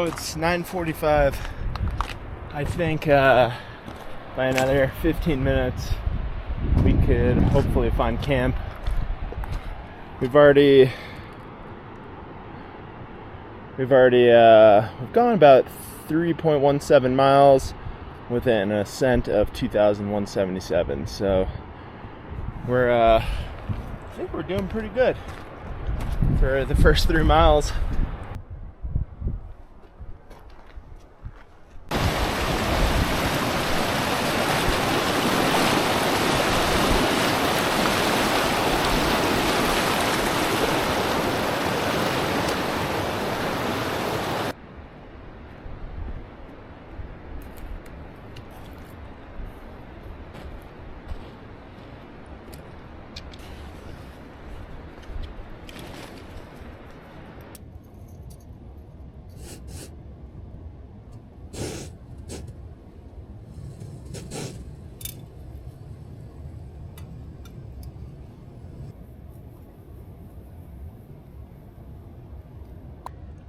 it's 9:45. I think by another 15 minutes we could hopefully find camp. We've gone about 3.17 miles with an ascent of 2,177. So I think we're doing pretty good for the first 3 miles.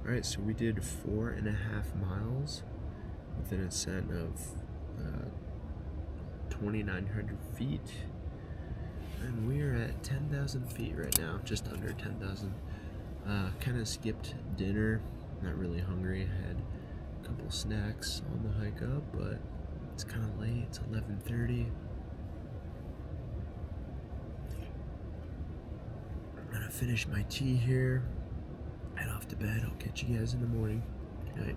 Alright, so we did 4.5 miles with an ascent of 2,900 feet, and we're at 10,000 feet right now, just under 10,000. Kind of skipped dinner, not really hungry. I had a couple snacks on the hike up, but it's kind of late, it's 11:30. I'm gonna finish my tea here, head off to bed. I'll catch you guys in the morning. Good night.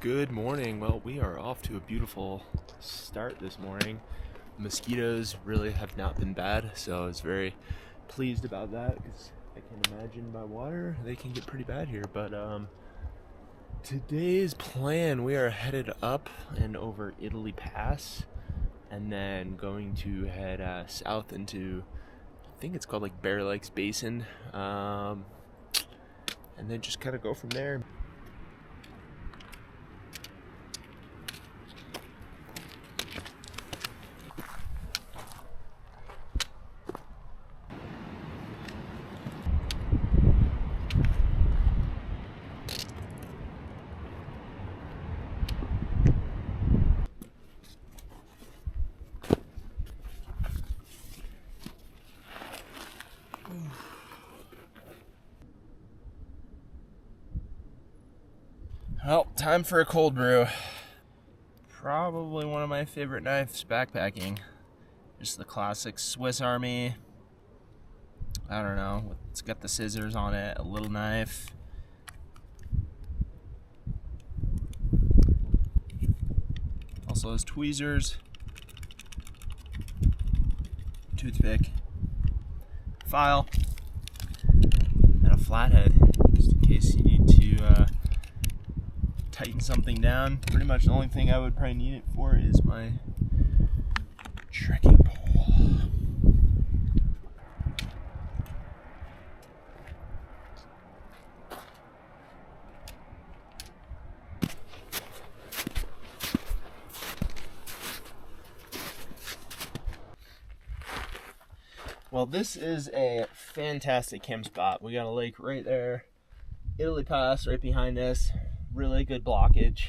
Good morning. Well, we are off to a beautiful start this morning. Mosquitoes really have not been bad, so I was very pleased about that, because I can imagine by water they can get pretty bad here. But today's plan, we are headed up and over Italy Pass, and then going to head south into, I think it's called like Bear Lakes Basin, and then just kind of go from there. Well, time for a cold brew. Probably one of my favorite knives backpacking. Just the classic Swiss Army. I don't know, it's got the scissors on it, a little knife. Also has tweezers, toothpick, file, and a flathead, just in case you need to tighten something down. Pretty much the only thing I would probably need it for is my trekking pole. Well, this is a fantastic camp spot. We got a lake right there. Italy Pass right behind us. Really good blockage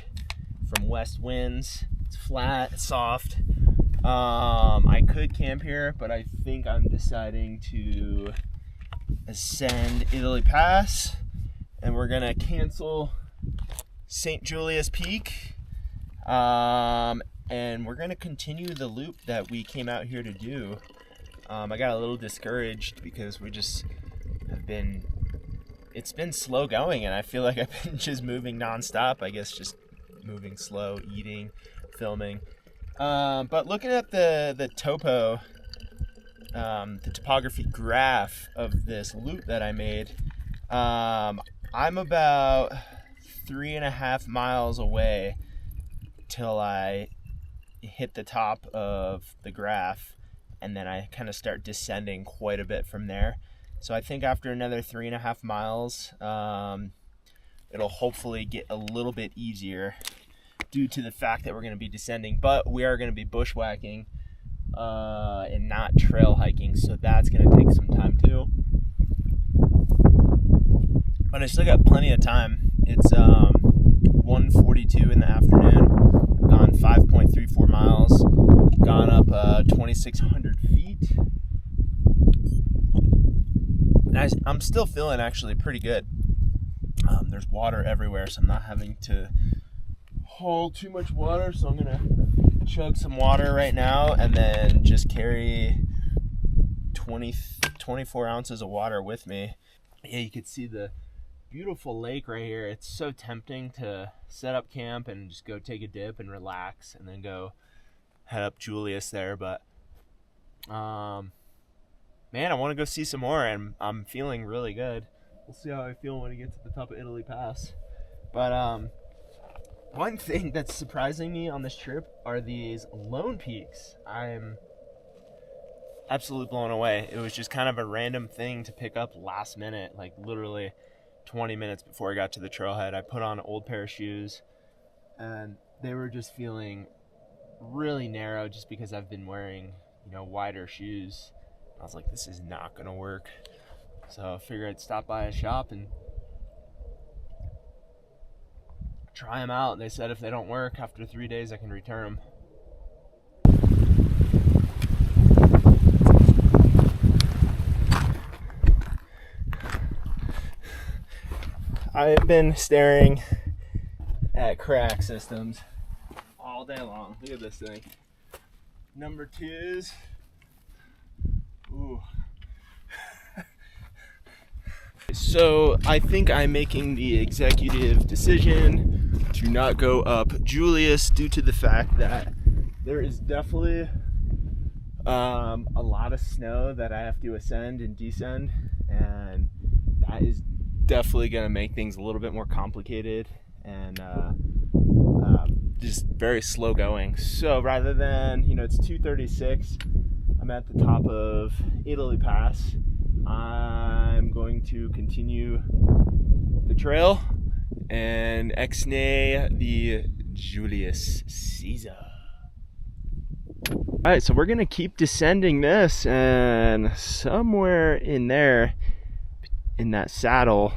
from west winds. It's flat, it's soft. I could camp here, but I think I'm deciding to ascend Italy Pass, and we're gonna cancel St. Julius Peak, and we're gonna continue the loop that we came out here to do. I got a little discouraged because we just have been, it's been slow going, and I feel like I've been just moving nonstop. I guess just moving slow, eating, filming. But looking at the topo, the topography graph of this loop that I made, I'm about 3.5 miles away till I hit the top of the graph, and then I kind of start descending quite a bit from there. So I think after another 3.5 miles, it'll hopefully get a little bit easier due to the fact that we're going to be descending, but we are going to be bushwhacking and not trail hiking, so that's going to take some time too. But I still got plenty of time. It's 1:42 in the afternoon. I've gone 5.34 miles, gone up 2,600 feet. And I'm still feeling actually pretty good. There's water everywhere, so I'm not having to haul too much water, so I'm gonna chug some water right now and then just carry 24 ounces of water with me. Yeah, you can see the beautiful lake right here. It's so tempting to set up camp and just go take a dip and relax and then go head up Julius there, but man, I want to go see some more, and I'm feeling really good. We'll see how I feel when I get to the top of Italy Pass. But one thing that's surprising me on this trip are these lone peaks. I'm absolutely blown away. It was just kind of a random thing to pick up last minute, like literally 20 minutes before I got to the trailhead. I put on an old pair of shoes, and they were just feeling really narrow just because I've been wearing, wider shoes. I was like, this is not gonna work. So I figured I'd stop by a shop and try them out. They said if they don't work after 3 days, I can return them. I've been staring at crack systems all day long. Look at this thing. Number 2s. Ooh. So I think I'm making the executive decision to not go up Julius due to the fact that there is definitely a lot of snow that I have to ascend and descend, and that is definitely going to make things a little bit more complicated and just very slow going. So rather than, it's 2:36, I'm at the top of Italy Pass. I'm going to continue the trail and ex-nay the Julius Caesar. Alright, so we're going to keep descending this, and somewhere in there, in that saddle,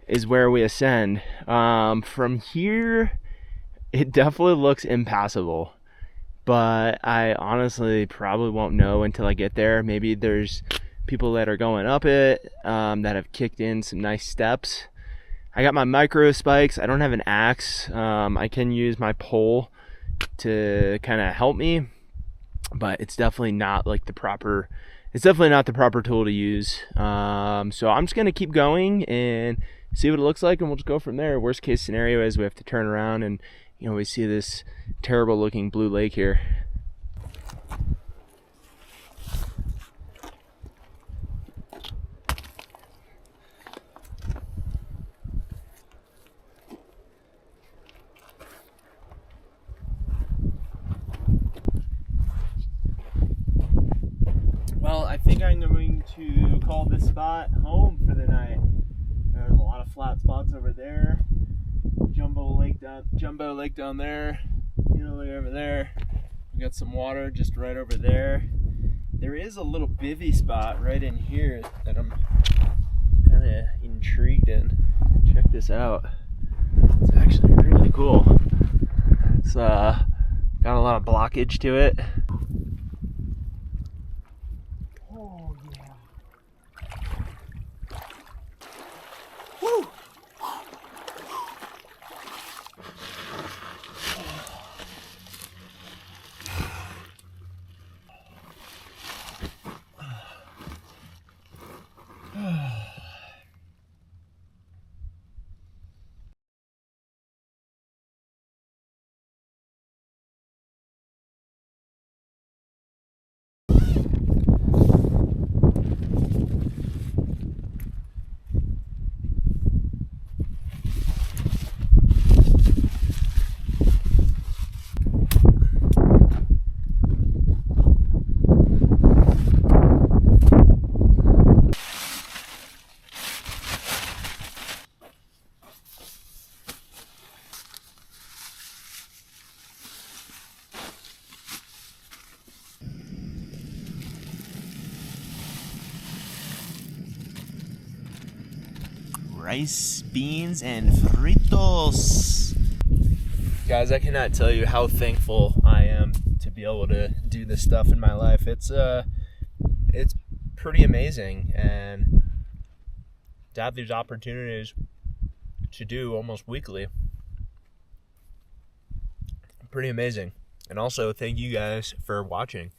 is where we ascend. From here, it definitely looks impassable, but I honestly probably won't know until I get there. Maybe there's people that are going up it that have kicked in some nice steps. I got my micro spikes. I don't have an axe. I can use my pole to kind of help me, but it's definitely not like the proper tool to use. So I'm just gonna keep going and see what it looks like, and we'll just go from there. Worst case scenario is we have to turn around and we see this terrible looking blue lake here. Well, I think I'm going to call this spot home for the night. There's a lot of flat spots over there. Jumbo Lake down there. Italy over there. We got some water just right over there. There is a little bivvy spot right in here that I'm kind of intrigued in. Check this out. It's actually really cool. It's got a lot of blockage to it. Oh yeah. Woo! Rice, beans, and fritos. Guys, I cannot tell you how thankful I am to be able to do this stuff in my life. It's pretty amazing, and to have these opportunities to do almost weekly, pretty amazing. And also, thank you guys for watching.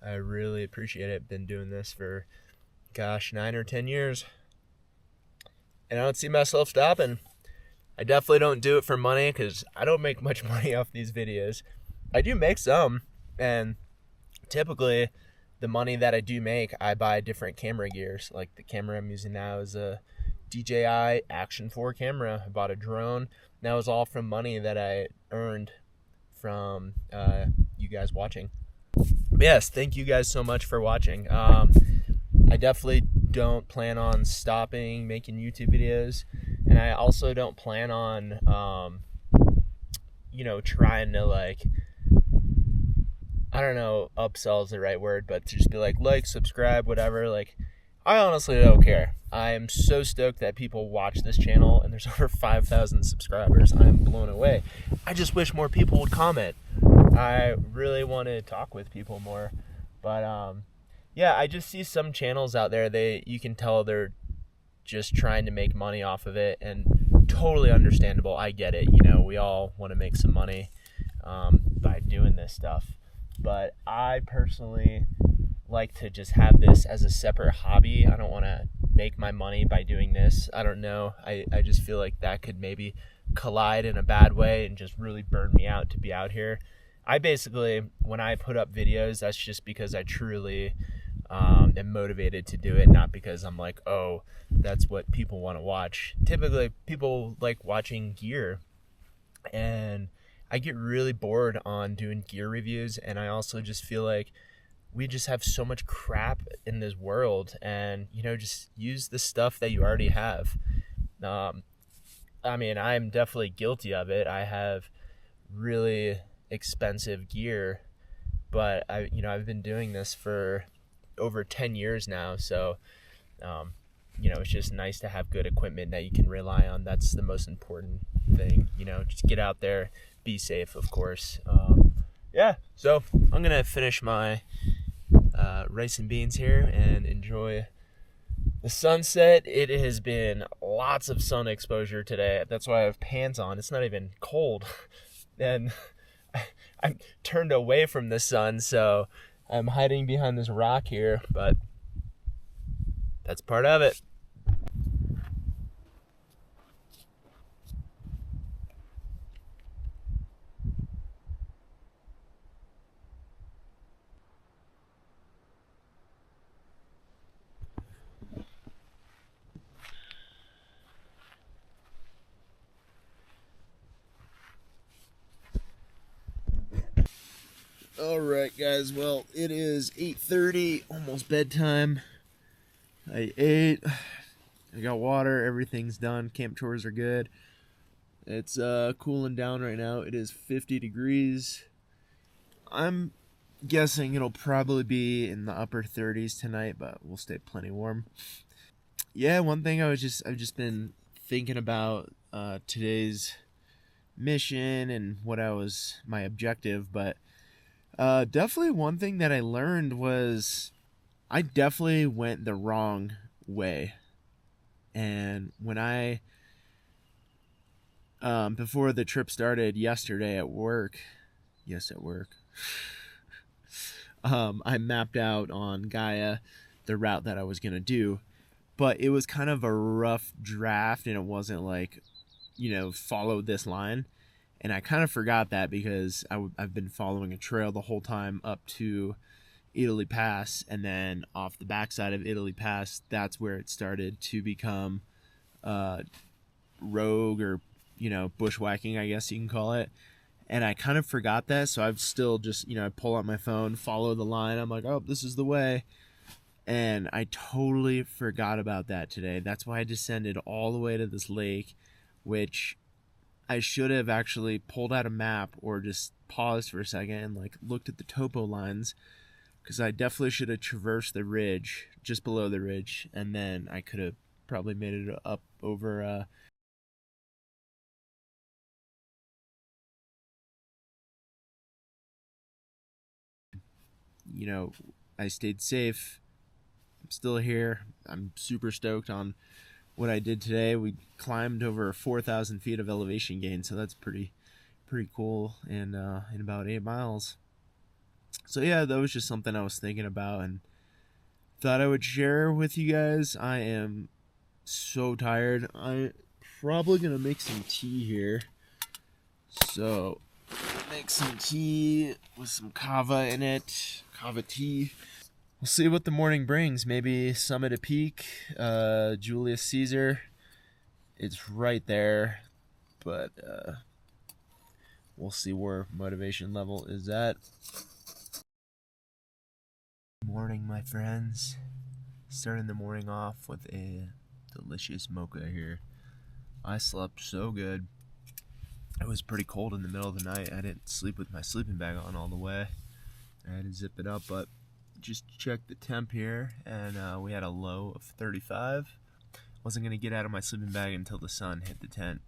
I really appreciate it. Been doing this for, gosh, 9 or 10 years. And I don't see myself stopping. I definitely don't do it for money because I don't make much money off these videos. I do make some, and typically the money that I do make, I buy different camera gears. Like the camera I'm using now is a DJI Action 4 camera. I bought a drone. That was all from money that I earned from you guys watching. But yes, thank you guys so much for watching. I definitely don't plan on stopping making YouTube videos, and I also don't plan on trying to, like, I don't know, upsell is the right word, but to just be like, subscribe, whatever. Like, I honestly don't care. I am so stoked that people watch this channel, and there's over 5,000 subscribers. I am blown away. I just wish more people would comment. I really want to talk with people more, but yeah, I just see some channels out there, you can tell they're just trying to make money off of it, and totally understandable. I get it. We all want to make some money by doing this stuff. But I personally like to just have this as a separate hobby. I don't want to make my money by doing this. I don't know. I just feel like that could maybe collide in a bad way and just really burn me out to be out here. I basically, when I put up videos, that's just because I truly am motivated to do it, not because I'm like, oh, that's what people want to watch. Typically, people like watching gear, and I get really bored on doing gear reviews, and I also just feel like we just have so much crap in this world, and just use the stuff that you already have. I mean, I'm definitely guilty of it. I have really expensive gear, but I've been doing this for over 10 years now, so it's just nice to have good equipment that you can rely on. That's the most important thing. Just get out there, be safe, of course. Yeah, so I'm gonna finish my rice and beans here and enjoy the sunset. It has been lots of sun exposure today. That's why I have pants on. It's not even cold. And I'm turned away from the sun, so I'm hiding behind this rock here, but that's part of it. Alright guys, well, it is 8:30, almost bedtime. I ate, I got water, everything's done, camp chores are good. It's cooling down right now. It is 50 degrees. I'm guessing it'll probably be in the upper 30s tonight, but we'll stay plenty warm. Yeah, one thing I've just been thinking about today's mission and my objective, but definitely one thing that I learned was I definitely went the wrong way. And when I before the trip started yesterday at work, I mapped out on Gaia the route that I was gonna do, but it was kind of a rough draft, and it wasn't like, follow this line. And I kind of forgot that because I've been following a trail the whole time up to Italy Pass, and then off the backside of Italy Pass, that's where it started to become rogue, or bushwhacking, I guess you can call it. And I kind of forgot that, so I've still just, I pull out my phone, follow the line. I'm like, oh, this is the way. And I totally forgot about that today. That's why I descended all the way to this lake, which I should have actually pulled out a map or just paused for a second and looked at the topo lines, because I definitely should have traversed the ridge, just below the ridge, and then I could have probably made it up over I stayed safe. I'm still here. I'm super stoked on what I did today. We climbed over 4,000 feet of elevation gain, so that's pretty cool, and in about 8 miles. So yeah, that was just something I was thinking about and thought I would share with you guys. I am so tired. I'm probably gonna make some tea here. So make some tea with some kava in it, kava tea. We'll see what the morning brings. Maybe summit a peak, Julius Caesar. It's right there, but we'll see where motivation level is at. Good morning, my friends. Starting the morning off with a delicious mocha here. I slept so good. It was pretty cold in the middle of the night. I didn't sleep with my sleeping bag on all the way. I had to zip it up, but just checked the temp here, and we had a low of 35. Wasn't going to get out of my sleeping bag until the sun hit the tent.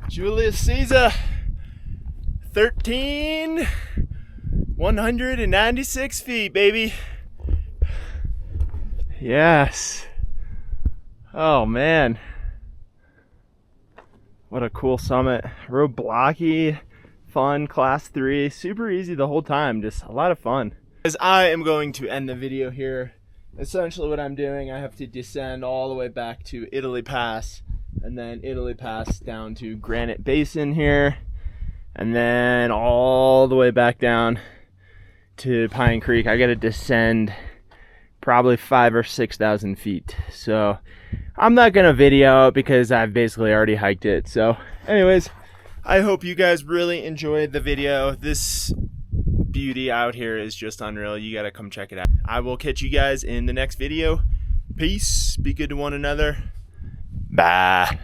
Julius Caesar, 196 feet, baby. Yes. Oh man, what a cool summit. Real blocky, fun, class 3, super easy the whole time, just a lot of fun. As I am going to end the video here, essentially what I'm doing, I have to descend all the way back to Italy Pass, and then Italy Pass down to Granite Basin here, and then all the way back down to Pine Creek. I gotta descend probably 5,000 or 6,000 feet. So I'm not gonna video it because I've basically already hiked it. So anyways, I hope you guys really enjoyed the video. This beauty out here is just unreal. You gotta come check it out. I will catch you guys in the next video. Peace. Be good to one another. Bye.